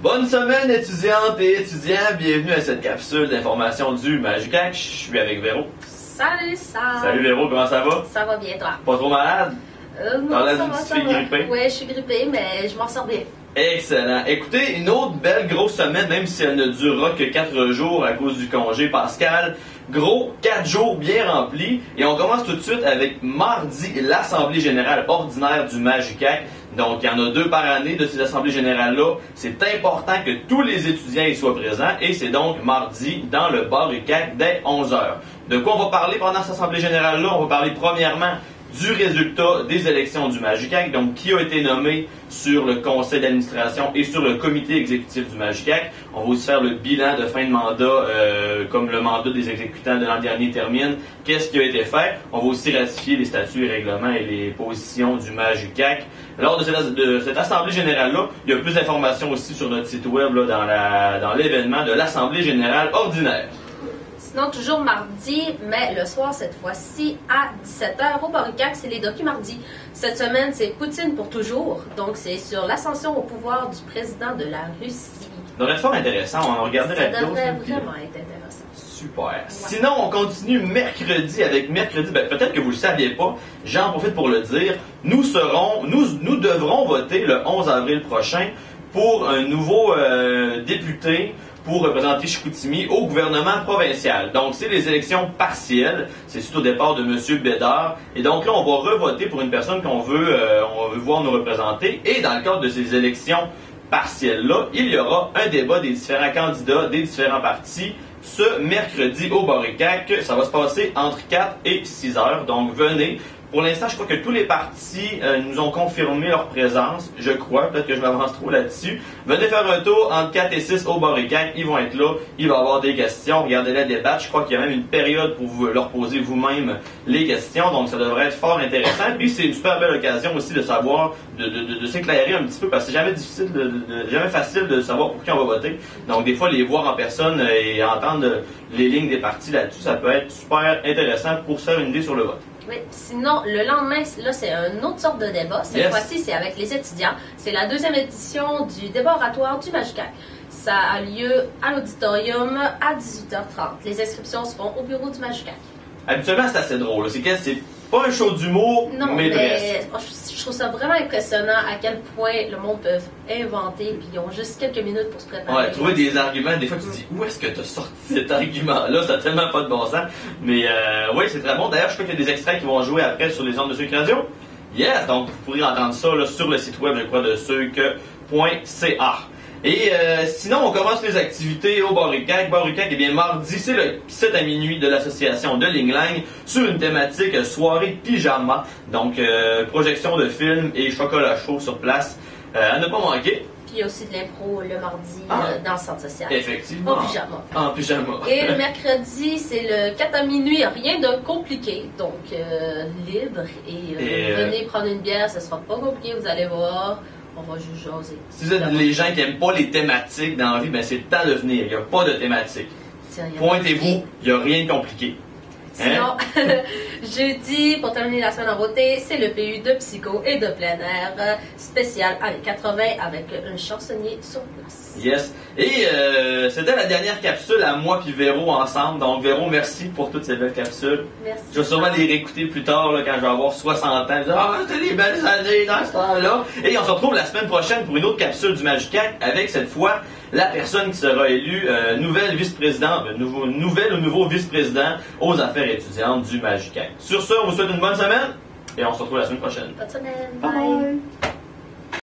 Bonne semaine étudiantes et étudiants, bienvenue à cette capsule d'information du Magicac. Je suis avec Véro. Salut Sam! Salut Véro, comment ça va? Ça va bien toi? Pas trop malade? Non, T'as l'air ça d'une va, petite ça fille va. grippée? Ouais, je suis grippée, mais je m'en sors bien. Excellent. Écoutez, une autre belle grosse semaine, même si elle ne durera que 4 jours à cause du congé pascal. Gros 4 jours bien remplis. Et on commence tout de suite avec mardi, l'Assemblée générale ordinaire du Magicac. Donc, il y en a 2 par année de ces assemblées générales-là. C'est important que tous les étudiants y soient présents. Et c'est donc mardi dans le bar UQAC dès 11h. De quoi on va parler pendant cette assemblée générale-là? On va parler premièrement du résultat des élections du Magicac, donc qui a été nommé sur le conseil d'administration et sur le comité exécutif du Magicac. On va aussi faire le bilan de fin de mandat, comme le mandat des exécutants de l'an dernier termine. Qu'est-ce qui a été fait? On va aussi ratifier les statuts et règlements et les positions du Magicac. Lors de cette assemblée générale-là, il y a plus d'informations aussi sur notre site web là, dans l'événement de l'Assemblée générale ordinaire. Sinon, toujours mardi, mais le soir cette fois-ci à 17h au bar UQAC, c'est les documardis. Cette semaine, c'est Poutine pour toujours. Donc, c'est sur l'ascension au pouvoir du président de la Russie. Ça devrait être fort intéressant. On a regardé la vidéo. Ça devrait vraiment être intéressant. Super. Ouais. Sinon, on continue mercredi avec mercredi. Peut-être que vous ne le saviez pas. J'en profite pour le dire. Nous devrons voter le 11 avril prochain pour un nouveau député pour représenter Chicoutimi au gouvernement provincial. Donc, c'est les élections partielles. C'est suite au départ de M. Bédard. Et donc là, on va revoter pour une personne qu'on veut voir nous représenter. Et dans le cadre de ces élections partielles-là, il y aura un débat des différents candidats, des différents partis, ce mercredi au bar UQAC. Ça va se passer entre 4 et 6 heures. Donc, venez. Pour l'instant, je crois que tous les partis nous ont confirmé leur présence, je crois. Peut-être que je m'avance trop là-dessus. Venez faire un tour entre 4 et 6 au bar UQAC. Ils vont être là. Il va y avoir des questions. Regardez les débats. Je crois qu'il y a même une période pour vous leur poser vous-même les questions. Donc, ça devrait être fort intéressant. Puis, c'est une super belle occasion aussi de savoir, de s'éclairer un petit peu, parce que c'est jamais difficile, jamais facile de savoir pour qui on va voter. Donc, des fois, les voir en personne et entendre les lignes des partis là-dessus, ça peut être super intéressant pour se faire une idée sur le vote. Oui, sinon, le lendemain, là, c'est une autre sorte de débat. Cette fois-ci, c'est avec les étudiants. C'est la 2e édition du débat oratoire du Magicac. Ça a lieu à l'auditorium à 18h30. Les inscriptions se font au bureau du Magicac. Habituellement, c'est assez drôle. C'est pas un show d'humour, mais presque. Je trouve ça vraiment impressionnant à quel point le monde peut inventer, puis ils ont juste quelques minutes pour se préparer. Ouais, trouver des arguments. Des fois, tu te dis, où est-ce que tu as sorti cet argument-là? Ça n'a tellement pas de bon sens. Mais oui, c'est très bon. D'ailleurs, je crois qu'il y a des extraits qui vont jouer après sur les ondes de Sucre Radio. Yes! Donc, vous pourrez entendre ça là, sur le site web, je crois, de sucre.ca. Et sinon, on commence les activités au bar UQAC. Bar UQAC, eh bien, mardi, c'est le 7 à minuit de l'association de Ling Lang sur une thématique soirée pyjama. Donc, projection de films et chocolat chaud sur place à ne pas manquer. Puis il y a aussi de l'impro le mardi dans le centre social. Effectivement. En pyjama. En pyjama. Et le mercredi, c'est le 4 à minuit. Rien de compliqué. Donc, libre. Et venez prendre une bière. Ce sera pas compliqué, vous allez voir. On va juste jaser. Si vous êtes les gens qui n'aiment pas les thématiques dans la vie, ben c'est le temps de venir. Il n'y a pas de thématique. Pointez-vous, il n'y a rien de compliqué. Sinon, jeudi, pour terminer la semaine en beauté, c'est le PU de psycho et de plein air spécial années 80 avec un chansonnier sur place. Yes. Et c'était la dernière capsule à moi puis Véro ensemble. Donc Véro, merci pour toutes ces belles capsules. Merci. Je vais sûrement les réécouter plus tard là, quand je vais avoir 60 ans. C'était des belles années dans ce temps-là. Et on se retrouve la semaine prochaine pour une autre capsule du Magicac avec cette fois la personne qui sera élue nouvelle vice-présidente, nouveau vice-président aux affaires étudiantes du Magicac. Sur ce, on vous souhaite une bonne semaine et on se retrouve la semaine prochaine. Bonne semaine. Bye.